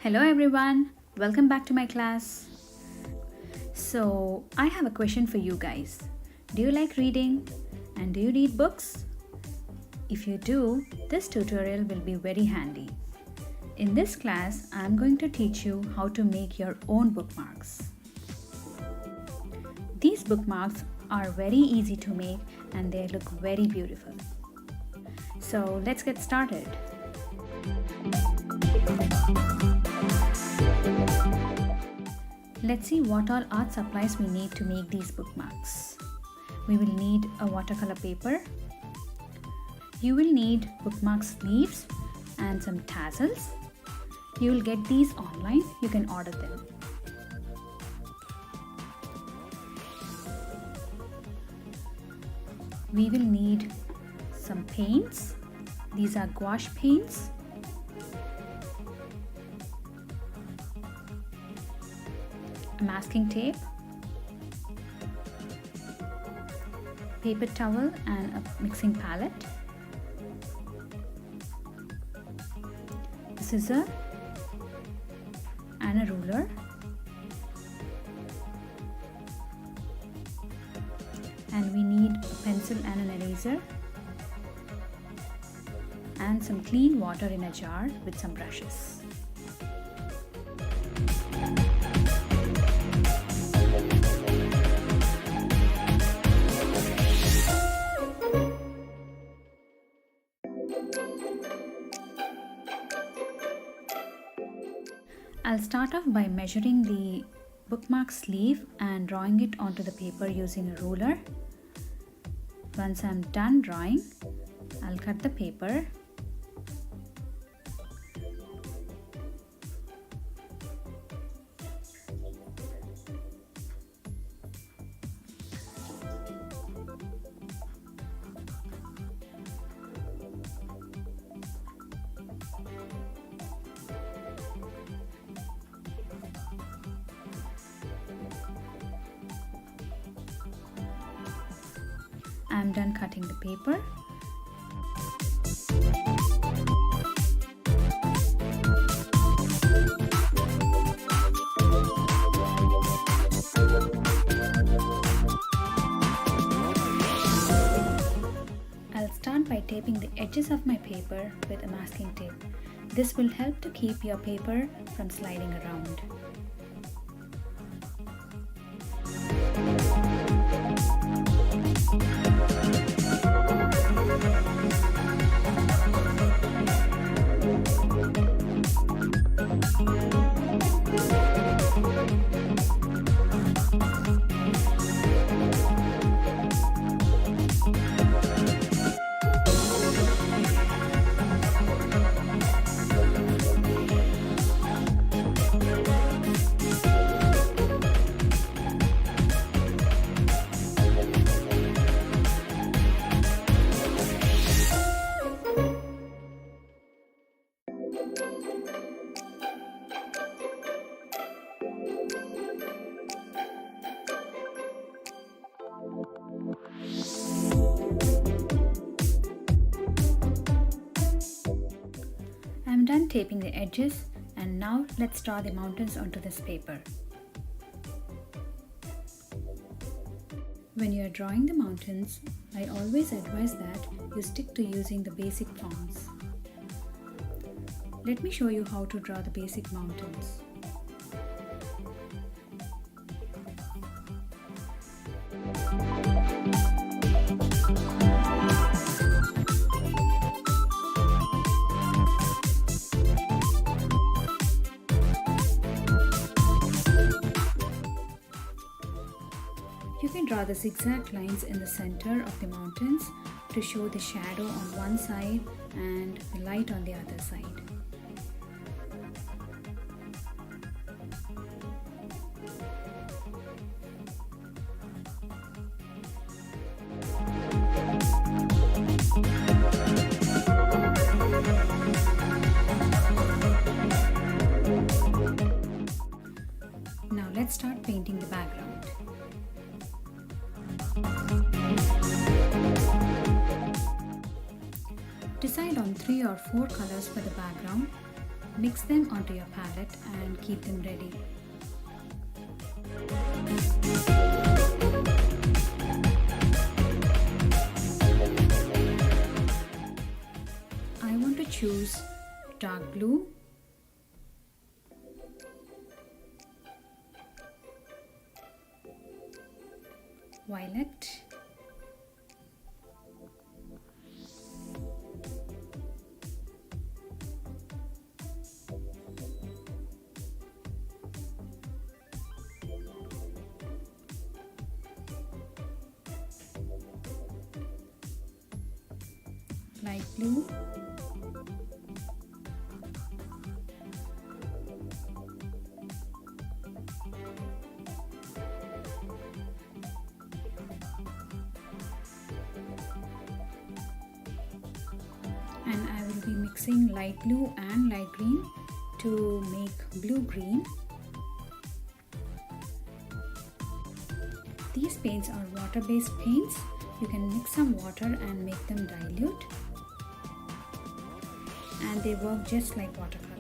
Hello everyone, welcome back to my class. So I have a question for you guys. Do you like reading and do you read books? If you do, this tutorial will be very handy. In this class, I am going to teach you how to make your own bookmarks. These bookmarks are very easy to make and they look very beautiful. So let's get started. Let's see what all art supplies we need to make these bookmarks. We will need a watercolor paper. You will need bookmark sleeves and some tassels. You will get these online, you can order them. We will need some paints. These are gouache paints. A masking tape, paper towel and a mixing palette, a scissor and a ruler, and we need a pencil and an eraser, and some clean water in a jar with some brushes. I'll start off by measuring the bookmark sleeve and drawing it onto the paper using a ruler. Once I'm done drawing, I'll cut the paper. I'm done cutting the paper. I'll start by taping the edges of my paper with a masking tape. This will help to keep your paper from sliding around. I'm done taping the edges, and now let's draw the mountains onto this paper. When you are drawing the mountains, I always advise that you stick to using the basic forms. Let me show you how to draw the basic mountains. You can draw the zigzag lines in the center of the mountains to show the shadow on one side and the light on the other side. Now let's start painting the background. Decide on 3 or 4 colors for the background, mix them onto your palette and keep them ready. I want to choose dark blue, violet, light blue, and I will be mixing light blue and light green to make blue-green. These paints are water-based paints. You can mix some water and make them dilute, and they work just like watercolors.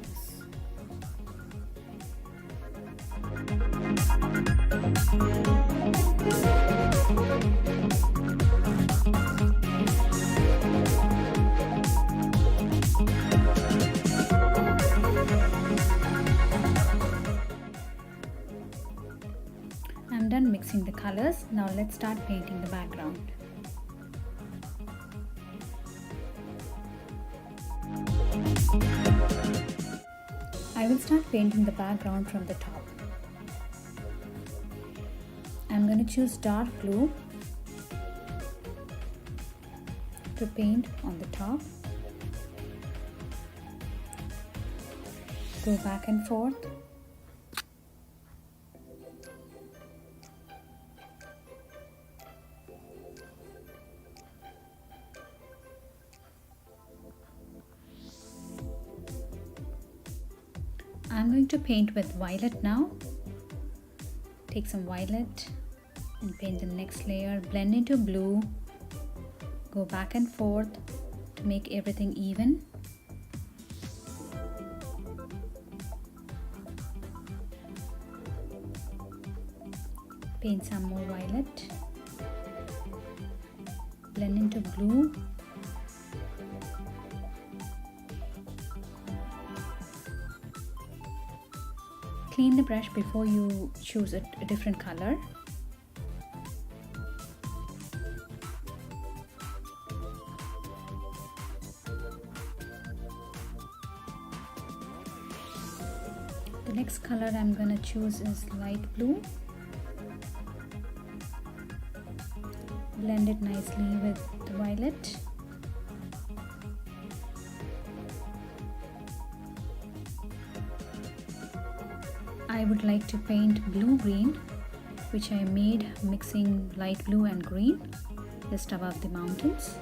I'm done mixing the colors. Now let's start painting the background. I will start painting the background from the top. I'm going to choose dark blue to paint on the top. Go back and forth. I'm going to paint with violet now. Take some violet and paint the next layer, blend into blue, go back and forth to make everything even. Paint some more violet, blend into blue, clean the brush before you choose a different color. The next color I'm going to choose is light blue. Blend it nicely with the violet. I would like to paint blue-green, which I made mixing light blue and green just above the mountains.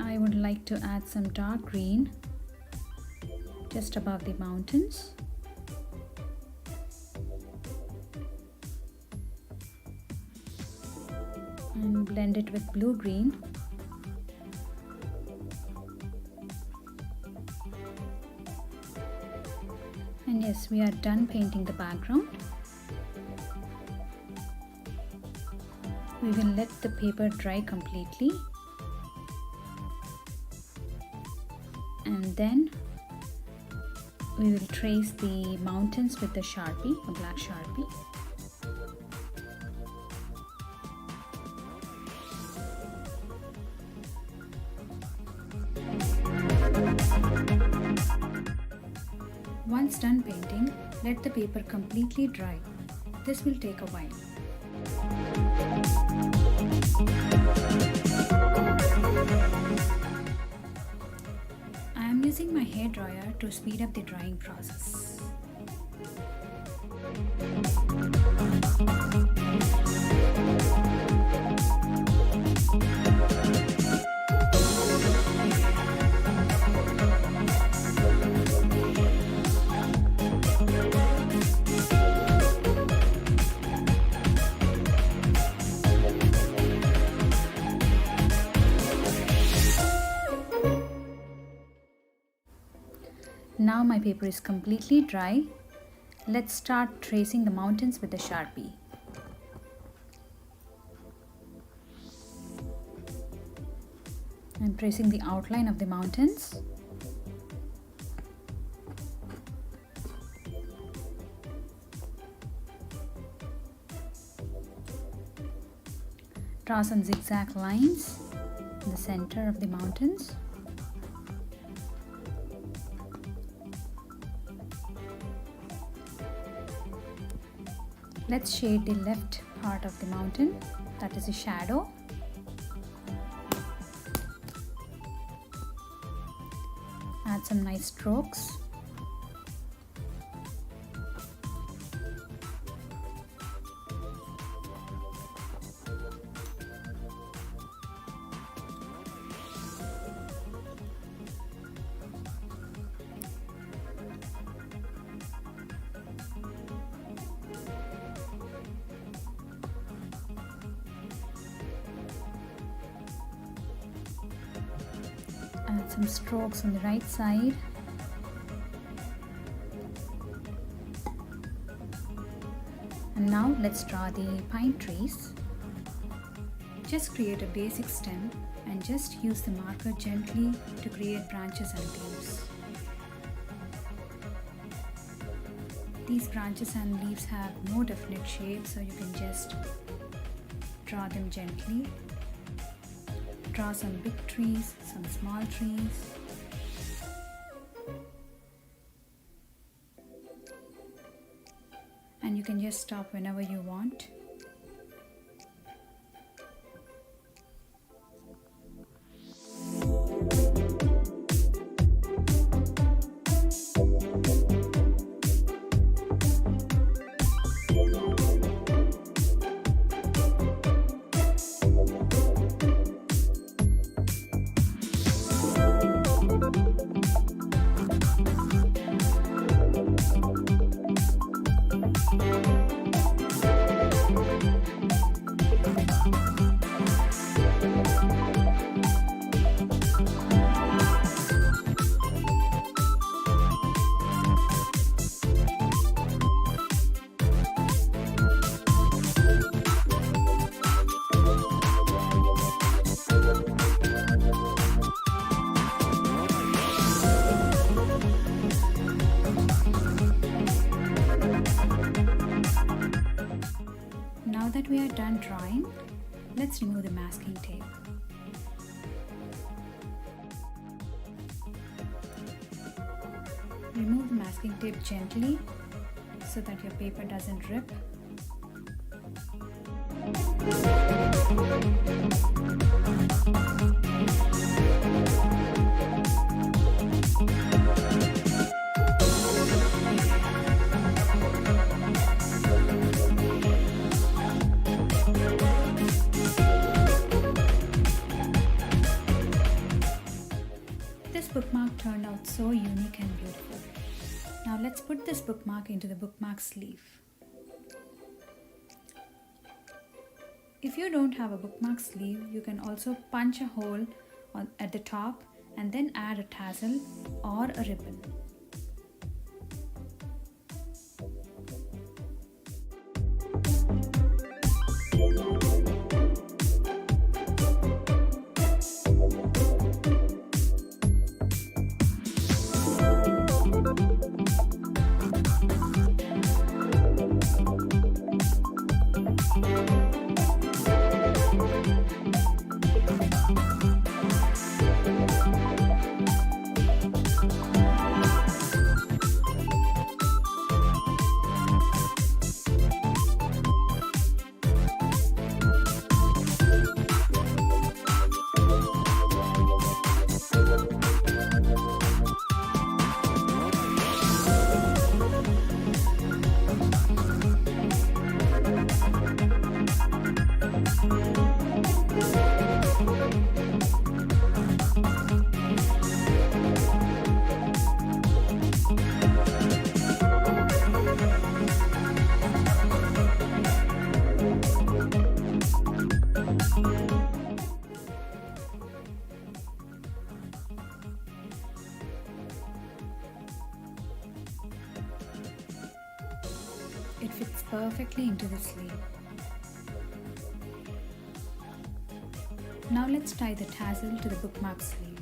I would like to add some dark green just above the mountains. And blend it with blue-green. And yes, we are done painting the background. We will let the paper dry completely. And then we will trace the mountains with the Sharpie, a black Sharpie. Once done painting, let the paper completely dry. This will take a while. I am using my hairdryer to speed up the drying process. Now my paper is completely dry. Let's start tracing the mountains with the Sharpie. I'm tracing the outline of the mountains. Draw some zigzag lines in the center of the mountains. Let's shade the left part of the mountain, that is a shadow. Add some nice strokes. Add some strokes on the right side. And now let's draw the pine trees. Just create a basic stem and just use the marker gently to create branches and leaves. These branches and leaves have no definite shape, so you can just draw them gently. Draw some big trees, some small trees. And you can just stop whenever you want. Now that we are done drawing, let's remove the masking tape. Remove the masking tape gently so that your paper doesn't rip. This bookmark turned out so unique and beautiful. Now let's put this bookmark into the bookmark sleeve. If you don't have a bookmark sleeve, you can also punch a hole at the top and then add a tassel or a ribbon. perfectly into the sleeve. Now let's tie the tassel to the bookmark sleeve.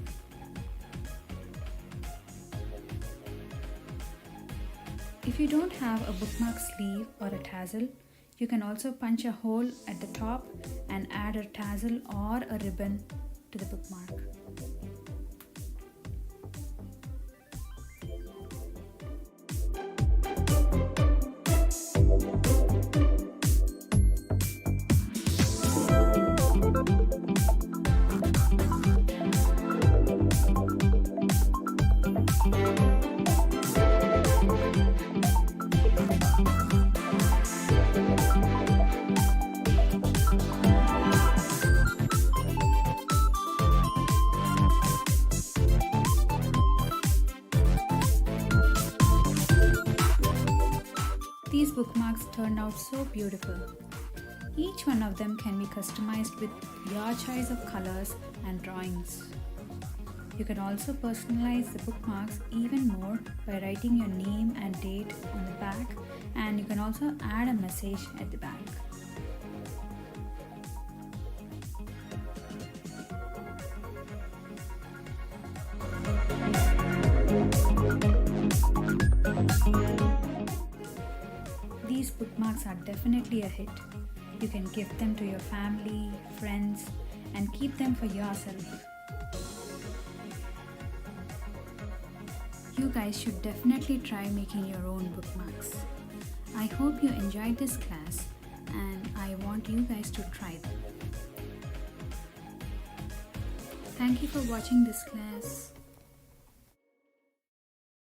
If you don't have a bookmark sleeve or a tassel, you can also punch a hole at the top and add a tassel or a ribbon to the bookmark. These bookmarks turned out so beautiful. Each one of them can be customized with your choice of colors and drawings. You can also personalize the bookmarks even more by writing your name and date on the back, and you can also add a message at the back. These bookmarks are definitely a hit. You can gift them to your family, friends, and keep them for yourself. You guys should definitely try making your own bookmarks. I hope you enjoyed this class, and I want you guys to try them. Thank you for watching this class.